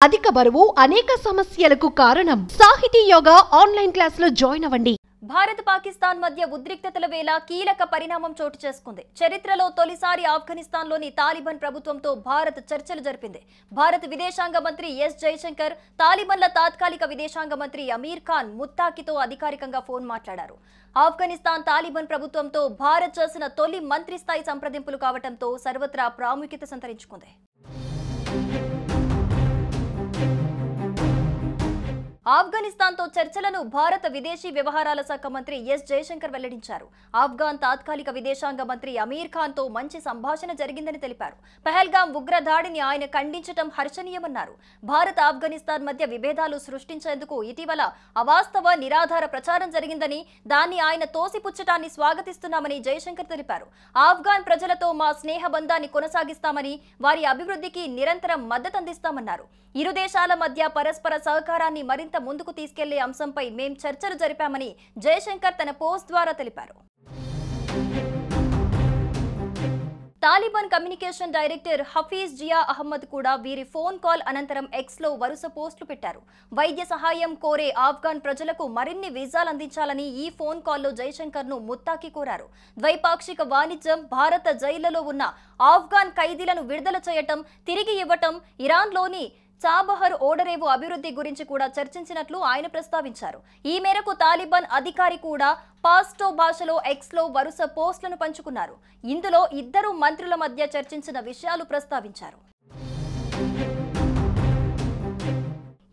అధిక బరువు అనేక సమస్యలకు కారణం. సాహితీ యోగా ఆన్లైన్ క్లాసులో జాయిన్ అవ్వండి. భారత్ పాకిస్తాన్ మధ్య ఉద్రిక్తతల వేళ కీలక పరిణామం చోటు చేసుకుంది. చరిత్రలో తొలిసారి ఆఫ్ఘనిస్తాన్లోని తాలిబాన్ ప్రభుత్వంతో భారత్ చర్చలు జరిపింది. భారత విదేశాంగ మంత్రి ఎస్ జయశంకర్ తాలిబాన్ల తాత్కాలిక విదేశాంగ మంత్రి అమీర్ ఖాన్ ముత్తాకితో అధికారికంగా ఫోన్ మాట్లాడారు. ఆఫ్ఘనిస్తాన్ తాలిబాన్ ప్రభుత్వంతో భారత్ చేసిన తొలి మంత్రి స్థాయి సంప్రదింపులు కావడంతో సర్వత్రా ప్రాముఖ్యత సంతరించుకుంది. ఆఫ్ఘనిస్తాన్తో చర్చలను భారత విదేశీ వ్యవహారాల శాఖ మంత్రి ఎస్ జయశంకర్ వెల్లడించారు. ఆఫ్ఘాన్ తాత్కాలిక విదేశాంగ మంత్రి అమీర్ ఖాన్తో మంచి సంభాషణ జరిగిందని తెలిపారు. పహల్గాం ఉగ్ర దాడిని ఆయన ఖండించడం హర్షణీయమన్నారు. భారత్ ఆఫ్ఘనిస్తాన్ మధ్య విభేదాలు సృష్టించేందుకు ఇటీవల అవాస్తవ నిరాధార ప్రచారం జరిగిందని, దాన్ని ఆయన తోసిపుచ్చటాన్ని స్వాగతిస్తున్నామని జయశంకర్ తెలిపారు. ఆఫ్ఘాన్ ప్రజలతో మా స్నేహ బంధాన్ని కొనసాగిస్తామని, వారి అభివృద్ధికి నిరంతరం మద్దతందిస్తామన్నారు. ఇరు దేశాల మధ్య పరస్పర సహకారాన్ని మరింత ముందుకు తీసుకెళ్లే అంశంపై మేం చర్చలు జరిపామని జయశంకర్ తన పోస్ట్ ద్వారా తెలిపారు. తాలిబాన్ కమ్యూనికేషన్ డైరెక్టర్ హఫీజ్ జియా అహ్మద్ కూడా వీరి ఫోన్ కాల్ అనంతరం ఎక్స్ లో వరుస పోస్టులు పెట్టారు. వైద్య సహాయం కోరే ఆఫ్ఘాన్ ప్రజలకు మరిన్ని వీసాలు అందించాలని ఈ ఫోన్ కాల్లో జయశంకర్ ను ముత్తాకి కోరారు. ద్వైపాక్షిక వాణిజ్యం, భారత జైళ్లలో ఉన్న ఆఫ్ఘాన్ ఖైదీలను విడుదల చేయటం, తిరిగి ఇవ్వటం, ఇరాన్లోని చాబహర్ ఓడరేవు అభివృద్ధి గురించి కూడా చర్చించినట్లు ఆయన ప్రస్తావించారు. ఈ మేరకు తాలిబాన్ అధికారి కూడా పాస్టో భాషలో ఎక్స్ లో వరుస పోస్టులను పంచుకున్నారు. ఇందులో ఇద్దరు మంత్రుల మధ్య చర్చించిన విషయాలు ప్రస్తావించారు.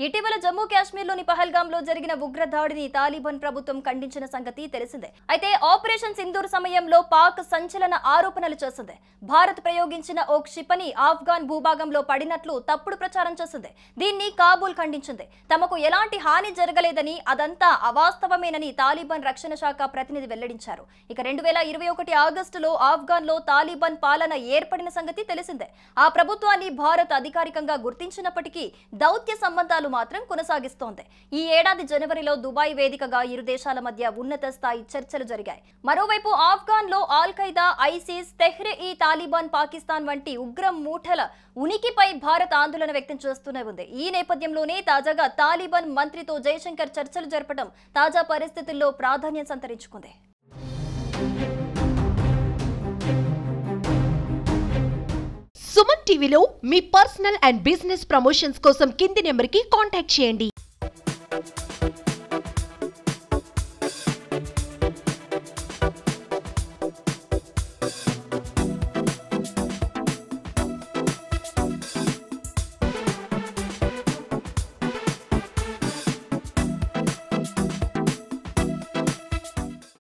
ఇటీవల జమ్మూ కాశ్మీర్లోని పహల్గాంలో జరిగిన ఉగ్ర దాడిని తాలిబాన్ ప్రభుత్వం ఖండించిన సంగతి తెలిసిందే. అయితే ఆపరేషన్ సింధూర్ సమయంలో పాక్ సంచలన ఆరోపణలు చేసింది. భారత్ ప్రయోగించిన ఓ క్షిపణి ఆఫ్ఘాన్ భూభాగంలో పడినట్లు తప్పుడు ప్రచారం చేసింది. దీన్ని కాబూల్ ఖండించింది. తమకు ఎలాంటి హాని జరగలేదని, అదంతా అవాస్తవమేనని తాలిబాన్ రక్షణ శాఖ ప్రతినిధి వెల్లడించారు. ఇక 2021 ఆగస్టులో ఆఫ్ఘాన్లో తాలిబాన్ పాలన ఏర్పడిన సంగతి తెలిసిందే. ఆ ప్రభుత్వాన్ని భారత్ అధికారికంగా గుర్తించినప్పటికీ దౌత్య సంబంధాలు మాత్రం కొనసాగిస్తోంది. ఈ ఏడాది జనవరిలో దుబాయ్ వేదికగా ఇరు దేశాల మధ్య ఉన్నత స్థాయి చర్చలు జరిగాయి. మరోవైపు ఆఫ్ఘాన్ లో all Qaeda, ISIS, Tehri Taliban, Pakistan వంటి ఉగ్ర మూఠల ఉనికిపై భారత్ ఆందోళన వ్యక్తం చేస్తూనే ఉంది. ఈ నేపథ్యంలోనే తాజాగా తాలిబాన్ మంత్రితో జయశంకర్ చర్చలు జరపడం తాజా పరిస్థితుల్లో ప్రాధాన్యం సంతరించుకుంది. సుమన్ టీవీలో మీ పర్సనల్ అండ్ బిజినెస్ ప్రమోషన్స్ కోసం కింది నెంబర్కి కాంటాక్ట్ చేయండి.